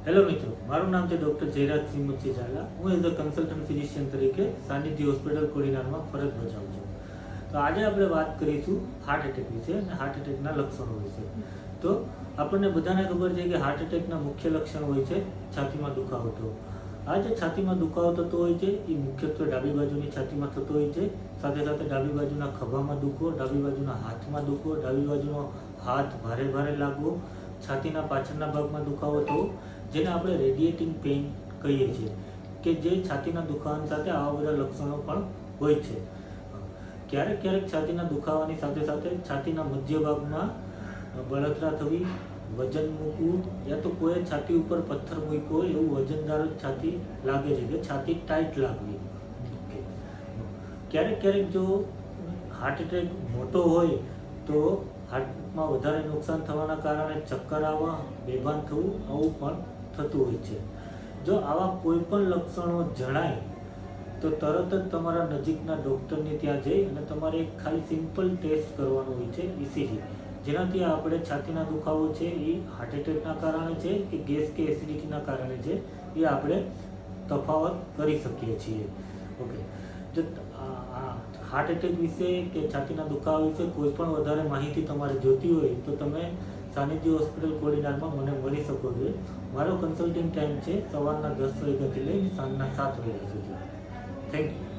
Hello મિત્રો, મારું નામ છે ડૉક્ટર જયરાજસિંહ મુચ્છી ઝાલા. હું એઝ અ કન્સલ્ટન્ટ ફિઝિશિયન તરીકે સાનિધ્ય હોસ્પિટલ કોડીનારમાં ફરજ બજાવું છું. તો આજે આપણે વાત કરીશું હાર્ટ એટેક વિશે અને હાર્ટ એટેકના લક્ષણો વિશે. તો આપણને બધાને ખબર છે કે હાર્ટ એટેકના મુખ્ય લક્ષણ હોય છે છાતીમાં દુખાવો થવો. આ જે છાતીમાં દુખાવો થતો હોય છે એ મુખ્યત્વે ડાબી બાજુની છાતીમાં થતો હોય છે. સાથે સાથે ડાબી બાજુના ખભામાં દુખવો, ડાબી બાજુના હાથમાં દુખવો, ડાબી બાજુનો હાથ ભારે ભારે લાગવો, છાતીના પાછળના ભાગમાં દુખાવો થવો, જેને આપણે રેડિએટિંગ પેઇન કહીએ છીએ, કે જે છાતીના દુખાવાની સાથે આવા બધા લક્ષણો પણ હોય છે. ક્યારેક ક્યારેક છાતીના દુખાવાની સાથે સાથે છાતીના મધ્ય ભાગમાં બળતરા થવી, વજન મૂકવું, યા તો કોઈ છાતી ઉપર પથ્થર મૂક્યો હોય એવું વજનદાર છાતી લાગે છે કે છાતી ટાઈટ લાગવી. ક્યારેક ક્યારેક જો હાર્ટ એટેક મોટો હોય તો હાર્ટમાં વધારે નુકસાન થવાના કારણે ચક્કર આવવા, બેભાન થવું, આવું પણ થતું હોય છે. જો આવા કોઈ પણ લક્ષણો જણાય તો તરત જ તમારા નજીકના ડૉક્ટરની ત્યાં જઈ અને તમારે એક ખાલી સિમ્પલ ટેસ્ટ કરવાનો હોય છે, ECG, જેનાથી આપણે છાતીના દુખાવો છે એ હાર્ટ એટેકના કારણે છે કે ગેસ કે એસિડિટીના કારણે છે એ આપણે તફાવત કરી શકીએ છીએ. ઓકે, જો હાર્ટ એટેક વિશે કે છાતીના દુખાવા વિશે કોઈ પણ વધારે માહિતી તમારે જોતી હોય તો તમે સાનિધ્ય હોસ્પિટલ કોડીનારમાં મને મળી શકો છો. મારો કન્સલ્ટિંગ ટાઈમ છે સવારના 10 વાગ્યાથી લઈને સાંજના 7 વાગ્યા સુધી. Thank you.